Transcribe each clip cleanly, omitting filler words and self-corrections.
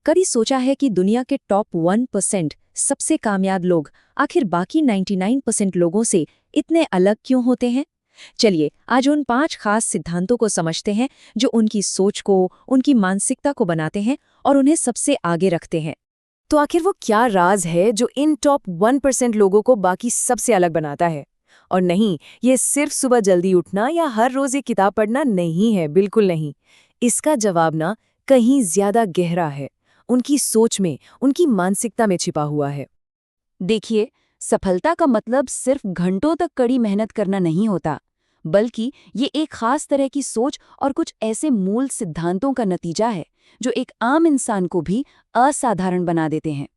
कभी सोचा है कि दुनिया के टॉप 1% सबसे कामयाब लोग आखिर बाकी 99% लोगों से इतने अलग क्यों होते हैं? चलिए आज उन 5 खास सिद्धांतों को समझते हैं जो उनकी सोच को, उनकी मानसिकता को बनाते हैं और उन्हें सबसे आगे रखते हैं। तो आखिर वो क्या राज है जो इन टॉप 1% लोगों को बाकी सबसे अलग बनाता है? और नहीं, ये सिर्फ सुबह जल्दी उठना या हर रोज एक किताब पढ़ना नहीं है, बिल्कुल नहीं। इसका जवाब ना कहीं ज्यादा गहरा है, उनकी सोच में, उनकी मानसिकता में छिपा हुआ है। देखिए, सफलता का मतलब सिर्फ घंटों तक कड़ी मेहनत करना नहीं होता, बल्कि ये एक खास तरह की सोच और कुछ ऐसे मूल सिद्धांतों का नतीजा है जो एक आम इंसान को भी असाधारण बना देते हैं।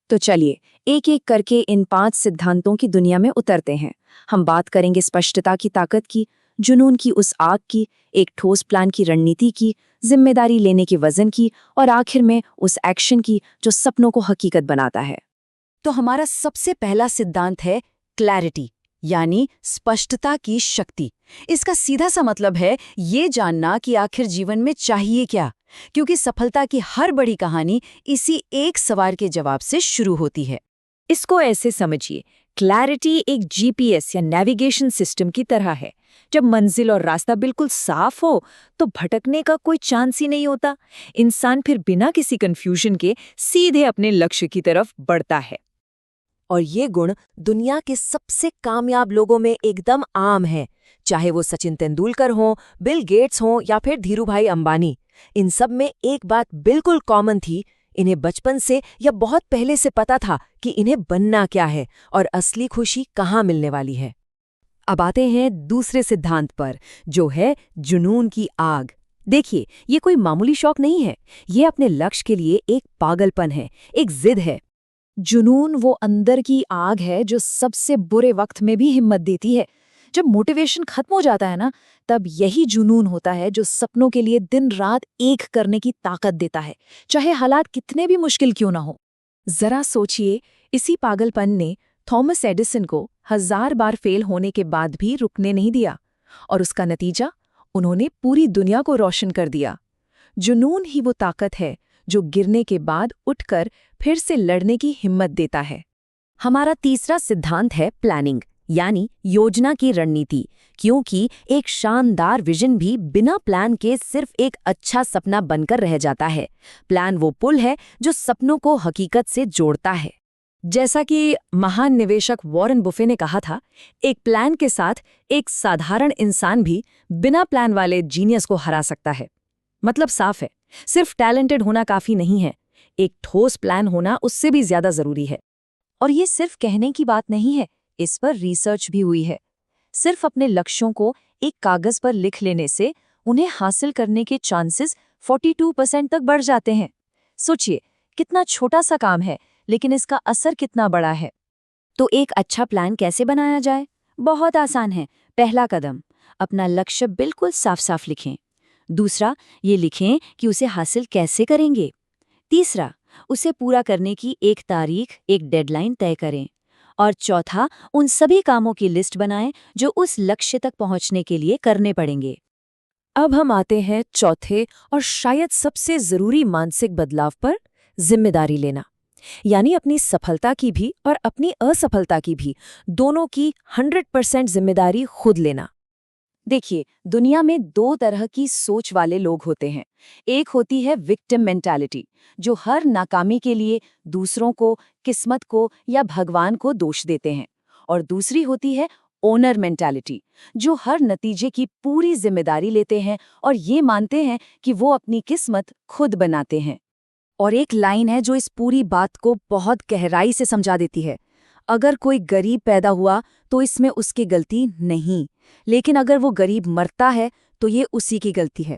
तो चलिए एक एक करके इन 5 सिद्धांतों की दुनिया में उतरते हैं। हम बात करेंगे स्पष्टता की ताकत की, जुनून की उस आग की, एक ठोस प्लान की रणनीति की, जिम्मेदारी लेने के वजन की और आखिर में उस एक्शन की जो सपनों को हकीकत बनाता है। तो हमारा सबसे पहला सिद्धांत है क्लैरिटी, यानी स्पष्टता की शक्ति। इसका सीधा सा मतलब है ये जानना कि आखिर जीवन में चाहिए क्या, क्योंकि सफलता की हर बड़ी कहानी इसी एक सवाल के जवाब से शुरू होती है। इसको ऐसे समझिए, क्लैरिटी एक जीपीएस या नेविगेशन सिस्टम की तरह है। जब मंजिल और रास्ता बिल्कुल साफ हो तो भटकने का कोई चांस ही नहीं होता। इंसान फिर बिना किसी कंफ्यूजन के सीधे अपने लक्ष्य की तरफ बढ़ता है। और ये गुण दुनिया के सबसे कामयाब लोगों में एकदम आम है, चाहे वो सचिन तेंदुलकर हों, बिल गेट्स हों या फिर धीरूभाई अंबानी। इन सब में एक बात बिल्कुल कॉमन थी, इन्हें बचपन से या बहुत पहले से पता था कि इन्हें बनना क्या है और असली खुशी कहाँ मिलने वाली है। अब आते हैं दूसरे सिद्धांत पर, जो है जुनून की आग। देखिए, ये कोई मामूली शौक नहीं है, ये अपने लक्ष्य के लिए एक पागलपन है, एक जिद है। जुनून वो अंदर की आग है जो सबसे बुरे वक्त में भी हिम्मत देती है। जब मोटिवेशन खत्म हो जाता है ना, तब यही जुनून होता है जो सपनों के लिए दिन रात एक करने की ताकत देता है, चाहे हालात कितने भी मुश्किल क्यों ना हो। जरा सोचिए, इसी पागलपन ने थॉमस एडिसन को 1000 बार फेल होने के बाद भी रुकने नहीं दिया, और उसका नतीजा, उन्होंने पूरी दुनिया को रोशन कर दिया। जुनून ही वो ताकत है जो गिरने के बाद उठकर फिर से लड़ने की हिम्मत देता है। हमारा तीसरा सिद्धांत है प्लानिंग, यानी योजना की रणनीति, क्योंकि एक शानदार विजन भी बिना प्लान के सिर्फ एक अच्छा सपना बनकर रह जाता है। प्लान वो पुल है जो सपनों को हकीकत से जोड़ता है। जैसा कि महान निवेशक वॉरेन बुफे ने कहा था, एक प्लान के साथ एक साधारण इंसान भी बिना प्लान वाले जीनियस को हरा सकता है। मतलब साफ है, सिर्फ टैलेंटेड होना काफी नहीं है, एक ठोस प्लान होना उससे भी ज्यादा जरूरी है। और ये सिर्फ कहने की बात नहीं है, इस पर रिसर्च भी हुई है। सिर्फ अपने लक्ष्यों को एक कागज पर लिख लेने से उन्हें हासिल करने के चांसेस 42% तक बढ़ जाते हैं। सोचिए, कितना छोटा सा काम है, लेकिन इसका असर कितना बड़ा है। तो एक अच्छा प्लान कैसे बनाया जाए? बहुत आसान है। पहला कदम, अपना लक्ष्य बिल्कुल साफ साफ लिखें। दूसरा, ये लिखें कि उसे हासिल कैसे करेंगे। तीसरा, उसे पूरा करने की एक तारीख, एक डेडलाइन तय करें। और चौथा, उन सभी कामों की लिस्ट बनाएं जो उस लक्ष्य तक पहुंचने के लिए करने पड़ेंगे। अब हम आते हैं चौथे और शायद सबसे जरूरी मानसिक बदलाव पर, जिम्मेदारी लेना। यानी अपनी सफलता की भी और अपनी असफलता की भी, दोनों की 100% जिम्मेदारी खुद लेना। देखिए, दुनिया में 2 तरह की सोच वाले लोग होते हैं। एक होती है विक्टिम मेंटालिटी, जो हर नाकामी के लिए दूसरों को, किस्मत को या भगवान को दोष देते हैं। और दूसरी होती है ओनर मेंटालिटी, जो हर नतीजे की पूरी जिम्मेदारी लेते हैं और ये मानते हैं कि वो अपनी किस्मत खुद बनाते हैं। और एक लाइन है जो इस पूरी बात को बहुत गहराई से समझा देती है। अगर कोई गरीब पैदा हुआ तो इसमें उसकी गलती नहीं, लेकिन अगर वो गरीब मरता है तो ये उसी की गलती है।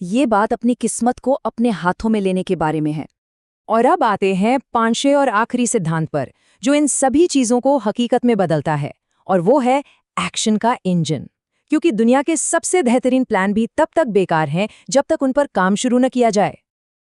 ये बात अपनी किस्मत को अपने हाथों में लेने के बारे में है। और अब आते हैं 5वें और आखिरी सिद्धांत पर, जो इन सभी चीजों को हकीकत में बदलता है, और वो है एक्शन का इंजन। क्योंकि दुनिया के सबसे बेहतरीन प्लान भी तब तक बेकार हैं जब तक उन पर काम शुरू न किया जाए।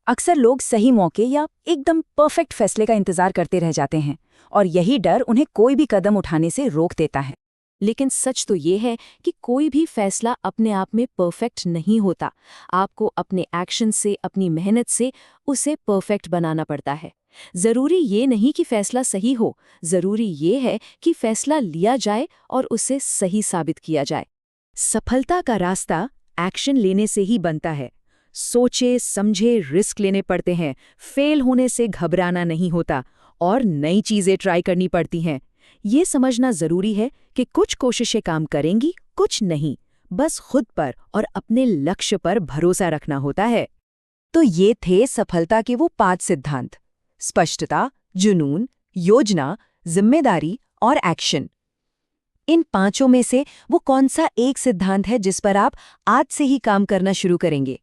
अक्सर लोग सही मौके या एकदम परफेक्ट फैसले का इंतजार करते रह जाते हैं, और यही डर उन्हें कोई भी कदम उठाने से रोक देता है। लेकिन सच तो ये है कि कोई भी फैसला अपने आप में परफेक्ट नहीं होता। आपको अपने एक्शन से, अपनी मेहनत से उसे परफेक्ट बनाना पड़ता है। जरूरी ये नहीं कि फैसला सही हो, जरूरी ये है कि फैसला लिया जाए और उसे सही साबित किया जाए। सफलता का रास्ता एक्शन लेने से ही बनता है। सोचे समझे रिस्क लेने पड़ते हैं, फेल होने से घबराना नहीं होता और नई चीजें ट्राई करनी पड़ती हैं। ये समझना जरूरी है कि कुछ कोशिशें काम करेंगी, कुछ नहीं। बस खुद पर और अपने लक्ष्य पर भरोसा रखना होता है। तो ये थे सफलता के वो 5 सिद्धांत: स्पष्टता, जुनून, योजना, जिम्मेदारी और एक्शन। इन 5 में से वो कौन सा एक सिद्धांत है जिस पर आप आज से ही काम करना शुरू करेंगे?